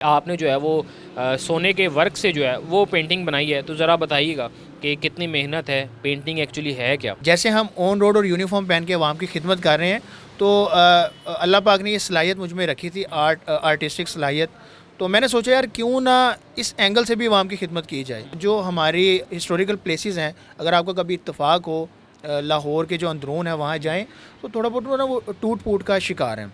आपने जो है वो सोने के वर्क से जो है वो पेंटिंग बनाई है, तो ज़रा बताइएगा कि कितनी मेहनत है, पेंटिंग एक्चुअली है क्या? जैसे हम ऑन रोड और यूनिफॉर्म पहन के अवाम की खिदमत कर रहे हैं, तो अल्लाह पाक ने ये सलाहियत मुझ में रखी थी, आर्टिस्टिक सलाहियत। तो मैंने सोचा यार क्यों ना इस एंगल से भी अवाम की खिदमत की जाए। जो हमारी हिस्टोरिकल प्लेसेस हैं, अगर आपको कभी इत्तेफाक हो लाहौर के जो अंदरून है वहाँ जाएँ, तो थोड़ा बहुत ना वो टूट फूट का शिकार हैं।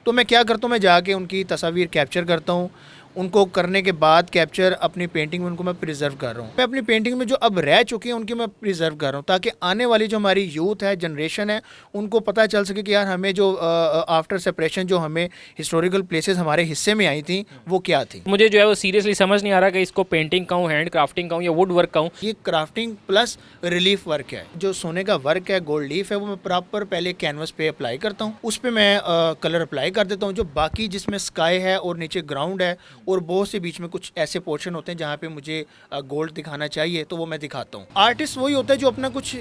तो मैं क्या करता हूँ, मैं जाके उनकी तस्वीर कैप्चर करता हूँ। उनको करने के बाद कैप्चर अपनी पेंटिंग में उनको मैं प्रिजर्व कर रहा हूँ। मैं अपनी पेंटिंग में जो अब रह चुकी हैं उनकी मैं प्रिजर्व कर रहा हूँ, ताकि आने वाली जो हमारी यूथ है, जनरेशन है, उनको पता चल सके कि यार हमें जो आफ्टर सेपरेशन जो हमें हिस्टोरिकल प्लेसेस हमारे हिस्से में आई थी वो क्या थी। मुझे जो है वो सीरियसली समझ नहीं आ रहा कि इसको पेंटिंग कहूँ, हैंड क्राफ्टिंग कहूँ या वुड वर्क कहूँ। ये क्राफ्टिंग प्लस रिलीफ वर्क है। जो सोने का वर्क है, गोल्ड लीफ है, वो मैं प्रॉपर पहले कैनवस पे अप्लाई करता हूँ। उस पर मैं कलर अप्लाई कर देता हूँ। जो बाकी जिसमें स्काई है और नीचे ग्राउंड है और बहुत से बीच में कुछ ऐसे पोर्शन होते हैं जहाँ पे मुझे गोल्ड दिखाना चाहिए, तो वो मैं दिखाता हूँ। आर्टिस्ट वही होता है जो अपना कुछ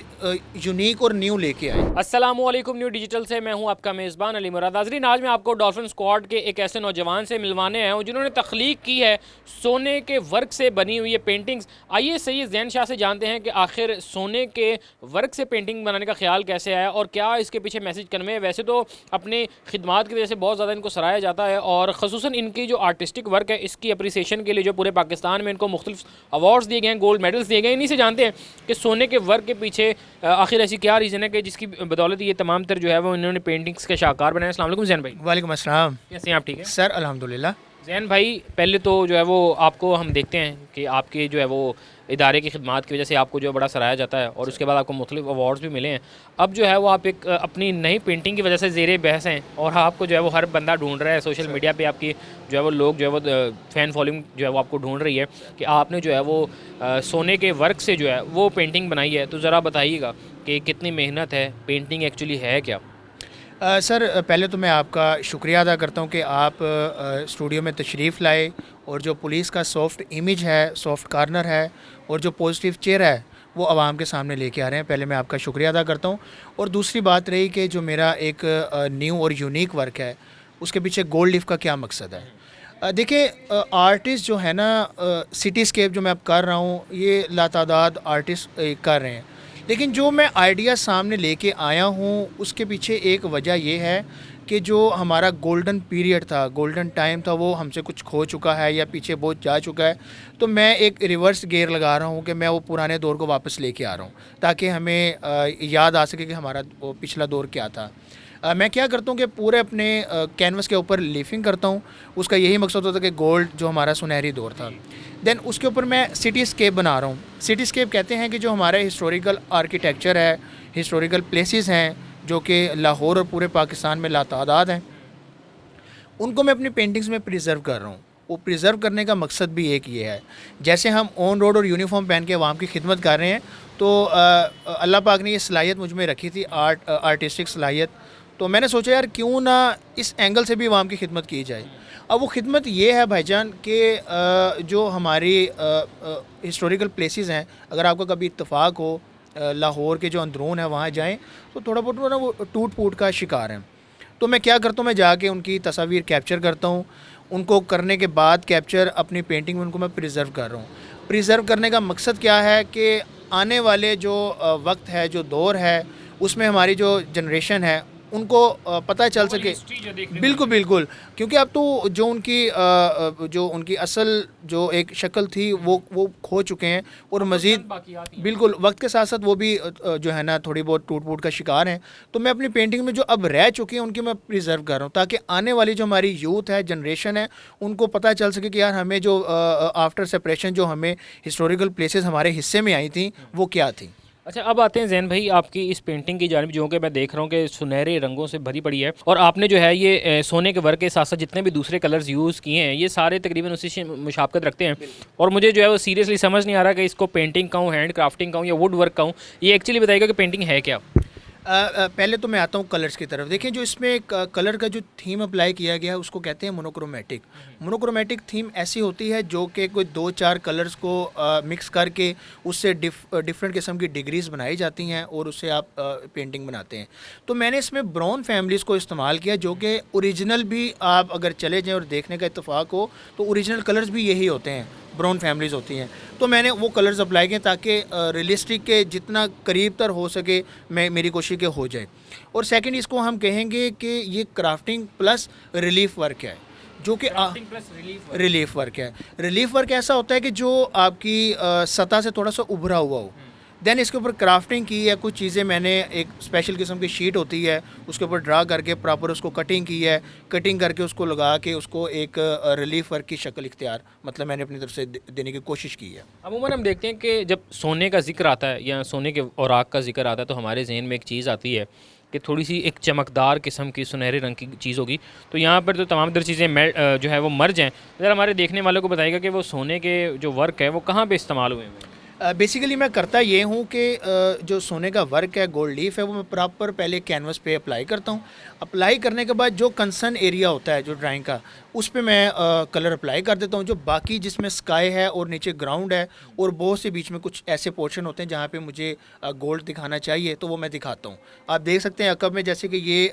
यूनिक और न्यू लेके आए। अस्सलामुअलैकुम, न्यू डिजिटल से मैं हूं आपका मेज़बान अली मुराद। नाज़रीन, आज मैं आपको डॉल्फिन स्क्वाड के एक ऐसे नौजवान से मिलवाने आया हूं जिन्होंने तख्लीक की है सोने के वर्क से बनी हुई ये पेंटिंग्स। आइए सैयद ज़ैन शाह से जानते हैं कि आखिर सोने के वर्क से पेंटिंग बनाने का ख्याल कैसे आया और क्या इसके पीछे मैसेज कन्वे है। वैसे तो अपनी खिदमात की वजह से बहुत ज़्यादा इनको सराहा जाता है और ख़ुसूसन इनकी जो आर्टिस्टिक वर्क है इसकी अप्रिसिएशन के लिए जो पूरे पाकिस्तान में इनको मुख्तलिफ अवार्ड्स दिए गए हैं, गोल्ड मेडल्स दिए गए हैं। इन्हीं से जानते हैं कि सोने के वर्क के पीछे आखिर ऐसी क्या रीज़न है कि जिसकी बदौलत ये तमाम तर जो है वो इन्होंने पेंटिंग्स के शाहकार बनाए। अस्सलाम वालेकुम ज़ैन भाई। वालेकुम अस्सलाम। कैसे हैं आप? ठीक है सर अल्हम्दुलिल्लाह। ज़ैन भाई, पहले तो जो है वो आपको हम देखते हैं कि आपके जो है वो इदारे की खिदमात की वजह से आपको जो है बड़ा सराहा जाता है और उसके बाद आपको मुख्तलिफ अवार्ड्स भी मिले हैं। अब जो है वो आप एक अपनी नई पेंटिंग की वजह से ज़ेरे बहस हैं और आपको जो है वो हर बंदा ढूंढ रहा है सोशल मीडिया पे। आपकी जो है वो लोग जो है वो फ़ैन फॉलोइंग जो है वो आपको ढूंढ रही है कि आपने जो है वो सोने के वर्क से जो है वो पेंटिंग बनाई है, तो ज़रा बताइएगा कि कितनी मेहनत है, पेंटिंग एक्चुअली है क्या? सर पहले तो मैं आपका शुक्रिया अदा करता हूँ कि आप स्टूडियो में तशरीफ़ लाए और जो पुलिस का सॉफ्ट इमेज है, सॉफ्ट कॉर्नर है और जो पॉजिटिव चेहरा है वो आवाम के सामने लेके आ रहे हैं। पहले मैं आपका शुक्रिया अदा करता हूँ। और दूसरी बात रही कि जो मेरा एक न्यू और यूनिक वर्क है उसके पीछे गोल्ड लीफ का क्या मकसद है। देखिए, आर्टिस्ट जो है ना, सिटी स्केप जो मैं अब कर रहा हूँ ये लातादाद आर्टिस्ट कर रहे हैं, लेकिन जो मैं आइडिया सामने लेके आया हूँ उसके पीछे एक वजह ये है कि जो हमारा गोल्डन पीरियड था, गोल्डन टाइम था, वो हमसे कुछ खो चुका है या पीछे बहुत जा चुका है। तो मैं एक रिवर्स गियर लगा रहा हूँ कि मैं वो पुराने दौर को वापस लेके आ रहा हूँ, ताकि हमें याद आ सके कि हमारा वो पिछला दौर क्या था। मैं क्या करता हूँ कि पूरे अपने कैनवस के ऊपर लीफिंग करता हूँ। उसका यही मकसद होता है कि गोल्ड जो हमारा सुनहरी दौर था, देन उसके ऊपर मैं सिटी स्केप बना रहा हूँ। सिटी स्केप कहते हैं कि जो हमारे हिस्टोरिकल आर्किटेक्चर है, हिस्टोरिकल प्लेसेस हैं जो कि लाहौर और पूरे पाकिस्तान में लातादाद हैं, उनको मैं अपनी पेंटिंग्स में प्रिजर्व कर रहा हूँ। वो प्रिजर्व करने का मकसद भी एक ये है, जैसे हम ऑन रोड और यूनिफॉर्म पहन के अवाम की खिदमत कर रहे हैं, तो अल्लाह पाक ने ये सलाहियत मुझ में रखी थी, आर्टिस्टिक सलाहियत। तो मैंने सोचा यार क्यों ना इस एंगल से भी अवाम की खिदमत की जाए। अब वो खिदमत ये है भाईजान कि जो हमारी हिस्टोरिकल प्लेसेस हैं, अगर आपका कभी इत्तेफाक हो लाहौर के जो अंदरून है वहाँ जाएँ, तो थोड़ा बहुत ना वो टूट फूट का शिकार हैं। तो मैं क्या करता हूँ, मैं जाके उनकी तस्वीर कैप्चर करता हूँ। उनको करने के बाद कैप्चर अपनी पेंटिंग में उनको मैं प्रिजर्व कर रहा हूँ। प्रिजर्व करने का मकसद क्या है कि आने वाले जो वक्त है, जो दौर है, उसमें हमारी जो जनरेशन है उनको पता चल सके। बिल्कुल बिल्कुल, क्योंकि अब तो जो उनकी असल जो एक शक्ल थी वो खो चुके हैं और मज़ीद बिल्कुल वक्त के साथ साथ वो भी जो है ना थोड़ी बहुत टूट फूट का शिकार हैं। तो मैं अपनी पेंटिंग में जो अब रह चुकी हैं उनकी मैं प्रिजर्व कर रहा हूँ, ताकि आने वाली जो हमारी यूथ है, जनरेशन है, उनको पता चल सके कि यार हमें जो आफ्टर सेपरेशन जो हमें हिस्टोरिकल प्लेसेस हमारे हिस्से में आई थी वो क्या थी। अच्छा, अब आते हैं ज़ैन भाई आपकी इस पेंटिंग की जानिब, जो कि मैं देख रहा हूँ कि सुनहरे रंगों से भरी पड़ी है और आपने जो है ये सोने के वर्क के साथ साथ जितने भी दूसरे कलर्स यूज़ किए हैं ये सारे तकरीबन उसी से मुशाबकत रखते हैं। और मुझे जो है वो सीरियसली समझ नहीं आ रहा कि इसको पेंटिंग कहूँ, हैंड क्राफ्टिंग कहूँ या वुड वर्क कहूँ। ये एक्चुअली बताइएगा कि पेंटिंग है क्या? पहले तो मैं आता हूँ कलर्स की तरफ। देखिए जो इसमें कलर का जो थीम अप्लाई किया गया है उसको कहते हैं मोनोक्रोमेटिक। मोनोक्रोमेटिक थीम ऐसी होती है जो कि कोई 2-4 कलर्स को मिक्स करके उससे डिफरेंट किस्म की डिग्रीज बनाई जाती हैं और उससे आप पेंटिंग बनाते हैं। तो मैंने इसमें ब्राउन फैमिलीज़ को इस्तेमाल किया, जो कि ओरिजिनल भी आप अगर चले जाएँ और देखने का इत्तेफाक हो तो ओरिजिनल कलर्स भी यही होते हैं, ब्राउन फैमिलीज़ होती हैं। तो मैंने वो कलर्स अप्लाई किए ताकि रियलिस्टिक के जितना करीब तर हो सके मैं मेरी कोशिश के हो जाए। और सेकंड इसको हम कहेंगे कि ये क्राफ्टिंग प्लस रिलीफ वर्क है, जो कि रिलीफ वर्क है। रिलीफ वर्क ऐसा होता है कि जो आपकी सतह से थोड़ा सा उभरा हुआ हो, देन इसके ऊपर क्राफ्टिंग की है। कुछ चीज़ें मैंने एक स्पेशल किस्म की शीट होती है उसके ऊपर ड्रा करके प्रॉपर उसको कटिंग की है, कटिंग करके उसको लगा के उसको एक रिलीफ वर्क की शक्ल इख्तियार मतलब मैंने अपनी तरफ से देने की कोशिश की है। अमूमन हम देखते हैं कि जब सोने का ज़िक्र आता है या सोने के औराक का ज़िक्र आता है तो हमारे जहन में एक चीज़ आती है कि थोड़ी सी एक चमकदार किस्म की सुनहरे रंग की चीज़ होगी। तो यहाँ पर तो तमाम तर चीज़ें जो है वो मर्ज हैं। ज़रा हमारे देखने वालों को बताइएगा कि वो सोने के जो वर्क है वो कहाँ पे इस्तेमाल हुए हैं। बेसिकली मैं करता ये हूँ कि जो सोने का वर्क है, गोल्ड लीफ है, वो मैं प्रॉपर पहले कैनवस पे अप्लाई करता हूँ। अप्लाई करने के बाद जो कंसर्न एरिया होता है जो ड्राइंग का, उस पे मैं कलर अप्लाई कर देता हूँ। जो बाकी जिसमें स्काई है और नीचे ग्राउंड है और बहुत से बीच में कुछ ऐसे पोर्शन होते हैं जहाँ पे मुझे गोल्ड दिखाना चाहिए तो वो मैं दिखाता हूँ। आप देख सकते हैं अकब में जैसे कि ये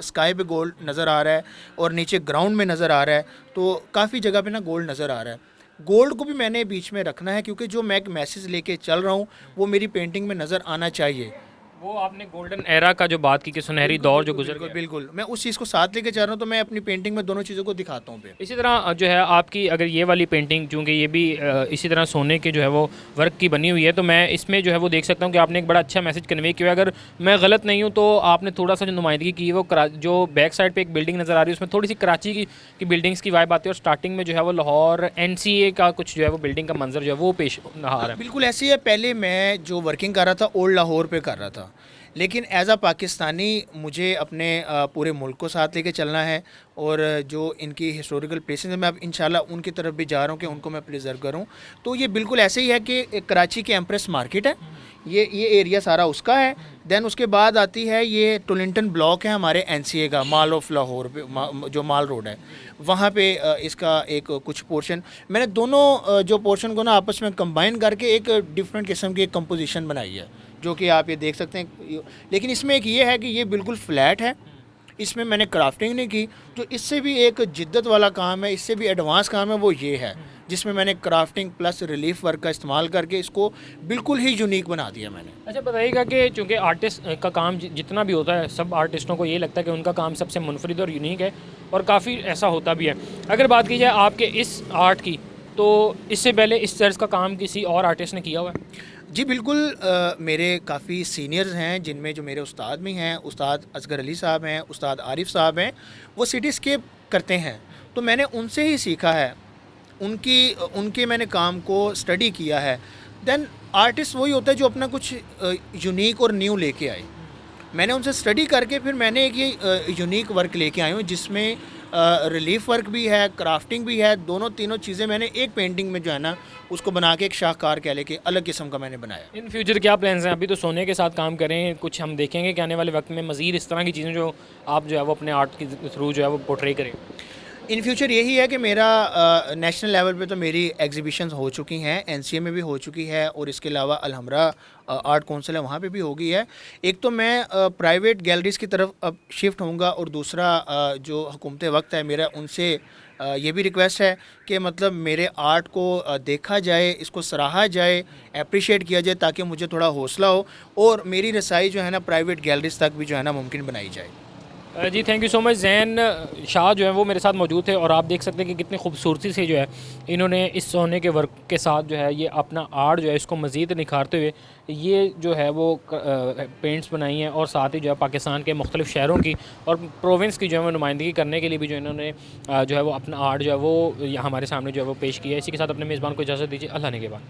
स्काई पे गोल्ड नज़र आ रहा है और नीचे ग्राउंड में नज़र आ रहा है, तो काफ़ी जगह पे ना गोल्ड नज़र आ रहा है। गोल्ड को भी मैंने बीच में रखना है क्योंकि जो मैं एक मैसेज लेके चल रहा हूँ वो मेरी पेंटिंग में नज़र आना चाहिए। वो आपने गोल्डन एरा का जो बात की कि सुनहरी दौर जो गुजर गया। बिल्कुल मैं उस चीज़ को साथ लेके चल रहा हूँ, तो मैं अपनी पेंटिंग में दोनों चीज़ों को दिखाता हूँ। इसी तरह जो है आपकी अगर ये वाली पेंटिंग चूँकि ये भी इसी तरह सोने के जो है वो वर्क की बनी हुई है, तो मैं इसमें जो है वो देख सकता हूँ कि आपने एक बड़ा अच्छा मैसेज कन्वे किया है। अगर मैं गलत नहीं हूँ तो आपने थोड़ा सा जो नुमाइंदगी की वो जो बैक साइड पे एक बिल्डिंग नज़र आ रही है उसमें थोड़ी सी कराची की बिल्डिंग्स की वाइब आती है और स्टार्टिंग में जो है वो लाहौर NCA का कुछ जो है वो बिल्डिंग का मंजर जो है वो पेश आ रहा है। बिल्कुल ऐसी है। पहले मैं जो वर्किंग कर रहा था ओल्ड लाहौर पे कर रहा था, लेकिन एज अ पाकिस्तानी मुझे अपने पूरे मुल्क को साथ लेके चलना है और जो इनकी हिस्टोरिकल प्लेसेस हैं मैं अब इंशाल्लाह उनकी तरफ भी जा रहा हूँ कि उनको मैं प्रिजर्व करूँ। तो ये बिल्कुल ऐसे ही है कि कराची की एम्प्रेस मार्केट है, ये एरिया सारा उसका है। देन उसके बाद आती है ये टोलिंटन ब्लॉक है हमारे NCA का, माल ऑफ लाहौर पे जो माल रोड है वहाँ पे इसका एक कुछ पोर्शन मैंने दोनों जो पोर्शन को ना आपस में कंबाइन करके एक डिफरेंट किस्म की एक कंपोजिशन बनाई है, जो कि आप ये देख सकते हैं। लेकिन इसमें एक ये है कि ये बिल्कुल फ्लैट है, इसमें मैंने क्राफ्टिंग नहीं की। जो इससे भी एक जिद्दत वाला काम है, इससे भी एडवांस काम है, वो ये है जिसमें मैंने क्राफ्टिंग प्लस रिलीफ वर्क का इस्तेमाल करके इसको बिल्कुल ही यूनिक बना दिया मैंने। अच्छा बताइएगा कि चूँकि आर्टिस्ट का काम जितना भी होता है सब आर्टिस्टों को ये लगता है कि उनका काम सबसे मुनफरिद और यूनिक है और काफ़ी ऐसा होता भी है। अगर बात की जाए आपके इस आर्ट की, तो इससे पहले इस तर्ज का काम किसी और आर्टिस्ट ने किया हुआ है? जी बिल्कुल। मेरे काफ़ी सीनियर्स हैं जिनमें जो मेरे उस्ताद भी हैं, उस्ताद असगर अली साहब हैं, उस्ताद आरिफ साहब हैं, वो सिटीस्केप करते हैं। तो मैंने उनसे ही सीखा है, उनके मैंने काम को स्टडी किया है। देन आर्टिस्ट वही होता है जो अपना कुछ यूनिक और न्यू लेके आए। मैंने उनसे स्टडी करके फिर मैंने एक ये यूनिक वर्क लेके आया हूँ जिसमें रिलीफ वर्क भी है, क्राफ्टिंग भी है। तीनों चीज़ें मैंने एक पेंटिंग में जो है ना उसको बना के एक शाहकार कह लेके अलग किस्म का मैंने बनाया। इन फ्यूचर क्या प्लान्स हैं? अभी तो सोने के साथ काम करें, कुछ हम देखेंगे कि आने वाले वक्त में मज़ीद इस तरह की चीज़ें जो आप जो है वो अपने आर्ट के थ्रू जो है वो पोर्ट्रे करें? इन फ्यूचर यही है कि मेरा नेशनल लेवल पे तो मेरी एग्जीबिशंस हो चुकी हैं, NCA में भी हो चुकी है और इसके अलावा अलहमरा आर्ट काउंसिल है वहाँ पे भी हो गई है। एक तो मैं प्राइवेट गैलरीज़ की तरफ अब शिफ्ट होऊंगा और दूसरा जो हुकूमत वक्त है मेरा उनसे ये भी रिक्वेस्ट है कि मतलब मेरे आर्ट को देखा जाए, इसको सराहा जाए, अप्रिशिएट किया जाए ताकि मुझे थोड़ा हौसला हो और मेरी रसाई जो है ना प्राइवेट गैलरीज़ तक भी जो है ना मुमकिन बनाई जाए। जी thank you so much. Jain Shah जो है वो मेरे साथ मौजूद थे और आप देख सकते हैं कि कितनी खूबसूरती से जो है इन्होंने इस सोने के वर्क के साथ जो है ये अपना आर्ट जो है इसको मज़ीद निखारते हुए ये जो है वो पेंट्स बनाई हैं और साथ ही जो है पाकिस्तान के मुख्तलिफ़ शहरों की और प्रोविंस की जो है वो नुमाइंदगी करने के लिए भी जो इन्होंने जो है वो अपना आर्ट जो है वो हमारे सामने जो है वो पेश किया है। इसी के साथ अपने मेज़बान को इजाज़त दीजिए। अल्लाह ने के बाद।